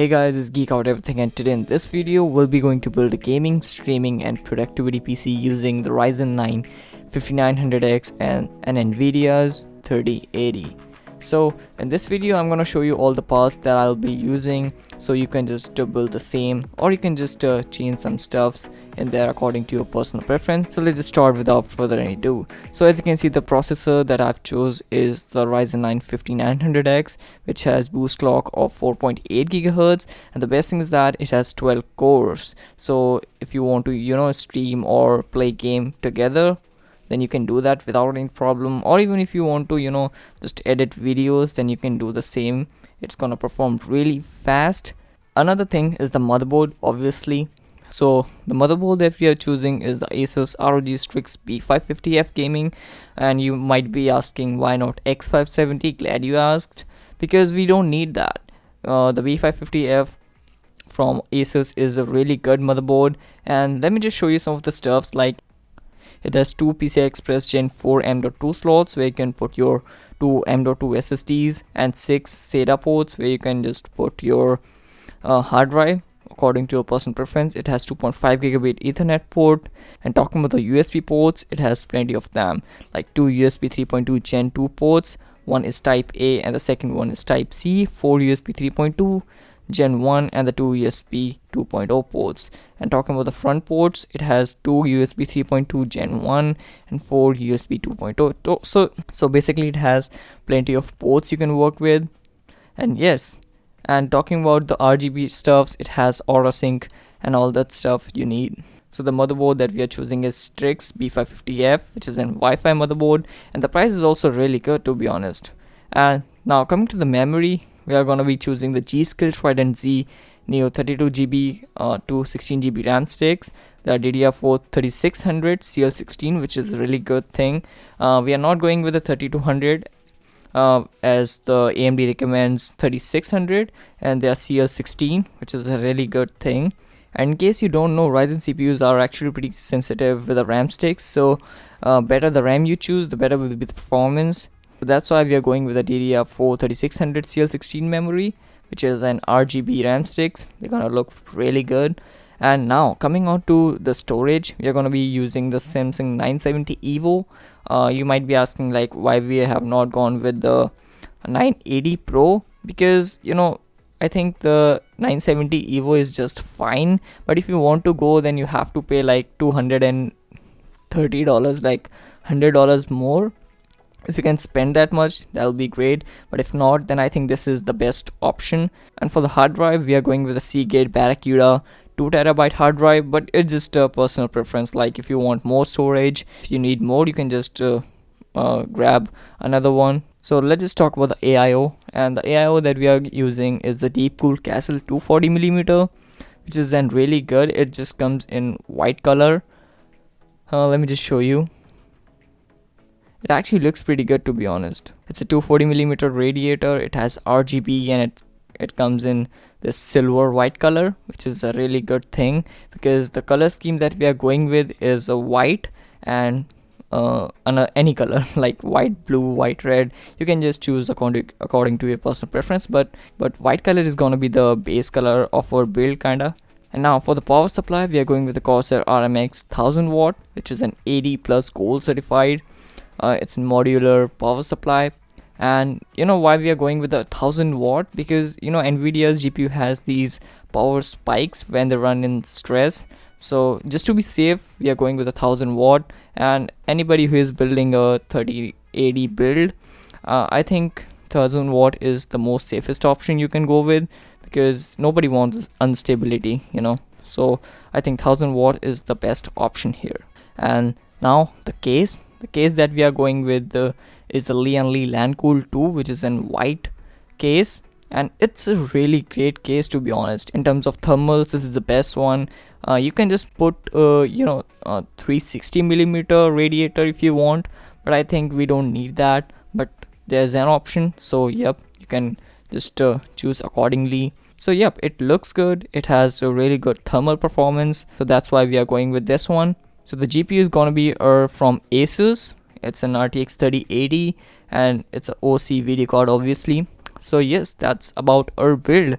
Hey guys, it's Geek Out Everything, and today in this video we'll be going to build a gaming, streaming and productivity PC using the Ryzen 5900X and an Nvidia's 3080. So in this video I'm going to show you all the parts that I'll be using, so you can just build the same, or you can just change some stuffs in there according to your personal preference. So let's just start without further ado. So as you can see, the processor that I've chose is the Ryzen 5900X, which has boost clock of 4.8 GHz, and the best thing is that it has 12 cores. So if you want to stream or play game together, then you can do that without any problem. Or even if you want to just edit videos, then you can do the same. It's gonna perform really fast. Another thing is the motherboard, obviously. So the motherboard that we are choosing is the Asus ROG Strix B550F gaming, and you might be asking why not X570. Glad you asked, because we don't need that. The B550F from Asus is a really good motherboard, and let me just show you some of the stuffs. Like, it has two PCI Express Gen 4 M.2 slots where you can put your two M.2 SSDs, and 6 SATA ports where you can just put your hard drive according to your personal preference. It has 2.5 gigabit Ethernet port, and talking about the USB ports, it has plenty of them, like two USB 3.2 Gen 2 ports. One is Type A and the second one is Type C, 4 USB 3.2 Gen 1 and the 2 USB 2.0 ports. And talking about the front ports, it has 2 USB 3.2 Gen 1 and 4 USB 2.0. So basically it has plenty of ports you can work with. And yes, and talking about the RGB stuffs, it has Aura Sync and all that stuff you need. So the motherboard that we are choosing is Strix B550F, which is an Wi-Fi motherboard, and the price is also really good, to be honest. And now coming to the memory, we are going to be choosing the G-Skill Trident Z Neo 32GB to 16GB RAM sticks. The DDR4 3600 CL16, which is a really good thing. We are not going with the 3200 as the AMD recommends 3600, and they are CL16, which is a really good thing. And in case you don't know, Ryzen CPUs are actually pretty sensitive with the RAM sticks, so better the RAM you choose, the better will be the performance. So that's why we are going with a DDR4 3600 CL16 memory, which is an RGB RAM sticks. They're gonna look really good. And now coming on to the storage, we are gonna be using the Samsung 970 EVO. You might be asking like why we have not gone with the 980 Pro, because I think the 970 EVO is just fine, but if you want to go, then you have to pay like $230, like $100 more. If you can spend that much, that'll be great, but if not, then I think this is the best option. And for the hard drive, we are going with a Seagate Barracuda 2TB hard drive, but it's just a personal preference. Like, if you want more storage, if you need more, you can just grab another one. So let's just talk about the AIO, and the AIO that we are using is the Deepcool Castle 240mm, which is then really good. It just comes in white color. Let me just show you. It actually looks pretty good, to be honest. It's a 240mm radiator. It has RGB, and it comes in this silver white color, which is a really good thing, because the color scheme that we are going with is a white and any color like white, blue, white, red. You can just choose according to your personal preference, but white color is gonna be the base color of our build kinda. And now for the power supply, we are going with the Corsair RMX 1000 watt, which is an 80 plus gold certified. It's a modular power supply. And why we are going with the 1000 watt, because Nvidia's GPU has these power spikes when they run in stress. So just to be safe, we are going with a 1000 watt. And anybody who is building a 3080 build, I think 1000 watt is the most safest option you can go with, because nobody wants instability, so I think 1000 watt is the best option here. And now the case that we are going with is the Lian Li Landcool 2, which is in white case, and it's a really great case, to be honest. In terms of thermals, this is the best one. You can just put a 360mm radiator if you want, but I think we don't need that, but there's an option. So yep, you can just choose accordingly. So yep, it looks good. It has a really good thermal performance, so that's why we are going with this one. So the GPU is gonna be from Asus. It's an RTX 3080, and it's an OC video card, obviously. So yes, that's about our build.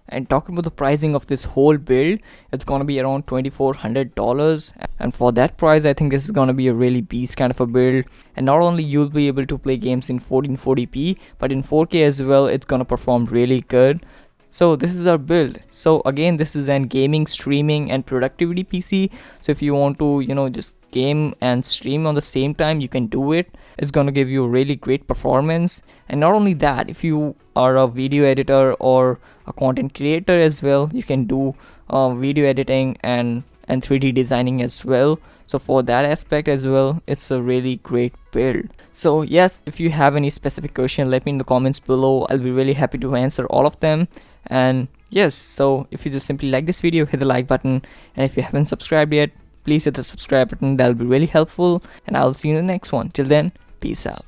And talking about the pricing of this whole build, it's gonna be around $2,400, and for that price I think this is gonna be a really beast kind of a build. And not only you'll be able to play games in 1440p, but in 4K as well. It's gonna perform really good. So this is our build. So again, this is an gaming, streaming and productivity PC. So if you want to, just game and stream on the same time, you can do it. It's gonna give you really great performance. And not only that, if you are a video editor or a content creator as well, you can do video editing and 3D designing as well. So for that aspect as well, it's a really great build. So yes, if you have any specific question, let me in the comments below. I'll be really happy to answer all of them. And yes, so if you just simply like this video, hit the like button, and if you haven't subscribed yet, please hit the subscribe button. That'll be really helpful, and I'll see you in the next one. Till then, peace out.